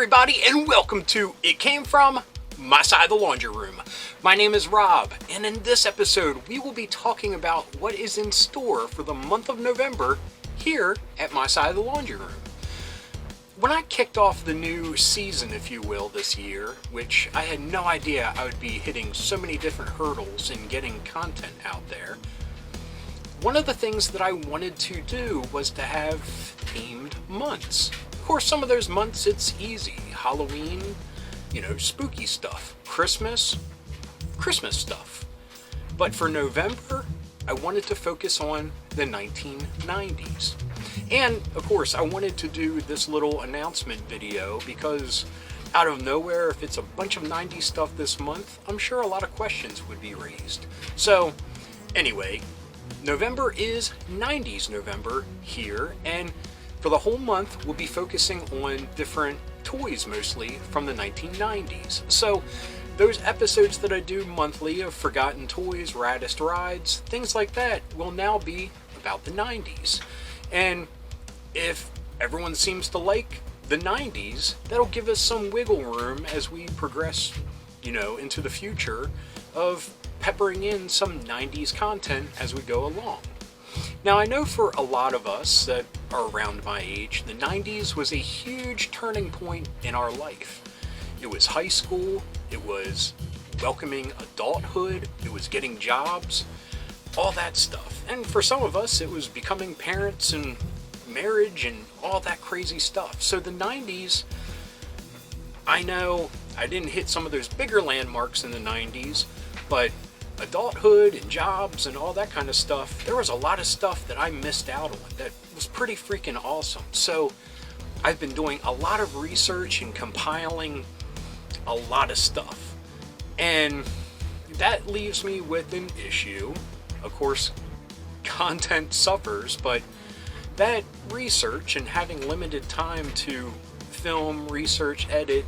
everybody, and welcome to It Came From My Side of the Laundry Room. My name is Rob, and in this episode, we will be talking about what is in store for the month of November here at My Side of the Laundry Room. When I kicked off the new season, if you will, this year, which I had no idea I would be hitting so many different hurdles in getting content out there, one of the things that I wanted to do was to have themed months. Of course, some of those months it's easy. Halloween, spooky stuff. Christmas stuff. But for November, I wanted to focus on the 1990s. And, of course, I wanted to do this little announcement video because out of nowhere, if it's a bunch of 90s stuff this month, I'm sure a lot of questions would be raised. So, anyway, November is 90s November here, and for the whole month, we'll be focusing on different toys mostly from the 1990s. So those episodes that I do monthly of Forgotten Toys, Raddest Rides, things like that will now be about the 90s. And if everyone seems to like the 90s, that'll give us some wiggle room as we progress, into the future of peppering in some 90s content as we go along. Now, I know for a lot of us that are around my age, the 90s was a huge turning point in our life. It was high school, it was welcoming adulthood, it was getting jobs, all that stuff. And for some of us, it was becoming parents and marriage and all that crazy stuff. So the 90s, I know I didn't hit some of those bigger landmarks in the 90s, but adulthood and jobs and all that kind of stuff, there was a lot of stuff that I missed out on that was pretty freaking awesome. So I've been doing a lot of research and compiling a lot of stuff. And that leaves me with an issue. Of course, content suffers, but that research and having limited time to film, research, edit,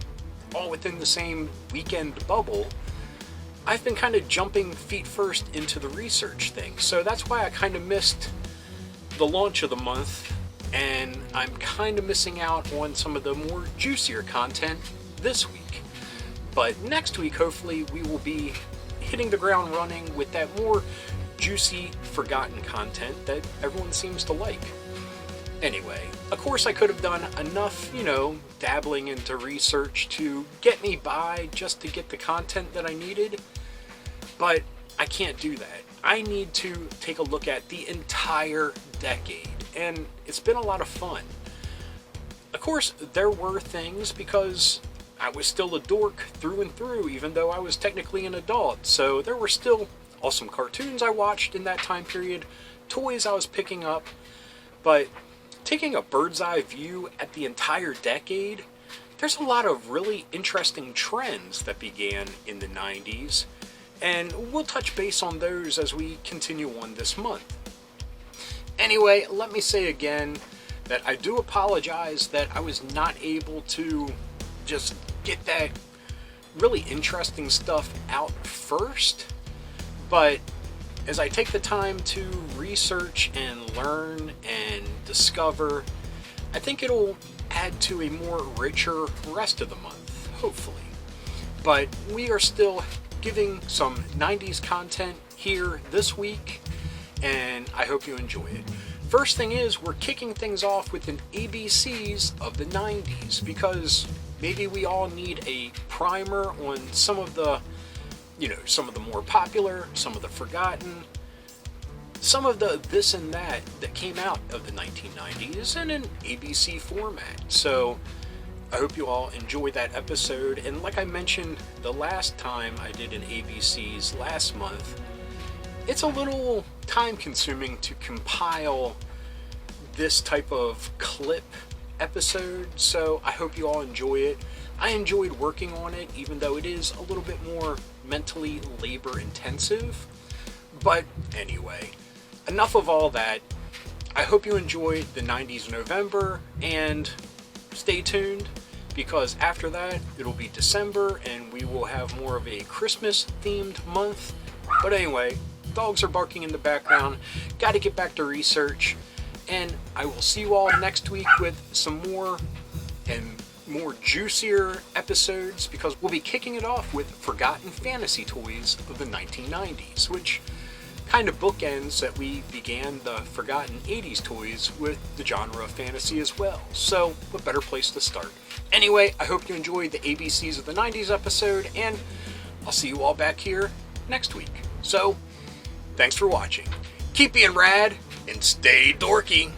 all within the same weekend bubble, I've been kind of jumping feet first into the research thing. So that's why I kind of missed the launch of the month, and I'm kind of missing out on some of the more juicier content this week. But next week, hopefully, we will be hitting the ground running with that more juicy, forgotten content that everyone seems to like. Anyway, of course I could have done enough, dabbling into research to get me by just to get the content that I needed, but I can't do that. I need to take a look at the entire decade, and it's been a lot of fun. Of course, there were things because I was still a dork through and through, even though I was technically an adult, so there were still awesome cartoons I watched in that time period, toys I was picking up, but taking a bird's eye view at the entire decade, there's a lot of really interesting trends that began in the 90s, and we'll touch base on those as we continue on this month. Anyway, let me say again that I do apologize that I was not able to just get that really interesting stuff out first, but as I take the time to research and learn and discover, I think it'll add to a more richer rest of the month, hopefully. But we are still giving some 90s content here this week, and I hope you enjoy it. First thing is, we're kicking things off with an ABCs of the 90s, because maybe we all need a primer on some of the some of the more popular, some of the forgotten, some of the this and that came out of the 1990s in an ABC format. So I hope you all enjoy that episode. And like I mentioned the last time I did an ABCs last month, it's a little time consuming to compile this type of clip episode, so I hope you all enjoy it. I enjoyed working on it, even though it is a little bit more mentally labor intensive. But anyway, enough of all that. I hope you enjoyed the 90s November, and stay tuned, because after that it'll be December and we will have more of a Christmas themed month. But anyway, dogs are barking in the background, gotta get back to research, and I will see you all next week with some more and more juicier episodes because we'll be kicking it off with Forgotten Fantasy Toys of the 1990s, which kind of bookends that we began the Forgotten 80s toys with the genre of fantasy as well. So, what better place to start? Anyway, I hope you enjoyed the ABCs of the 90s episode, and I'll see you all back here next week. So, thanks for watching. Keep being rad, and stay dorky.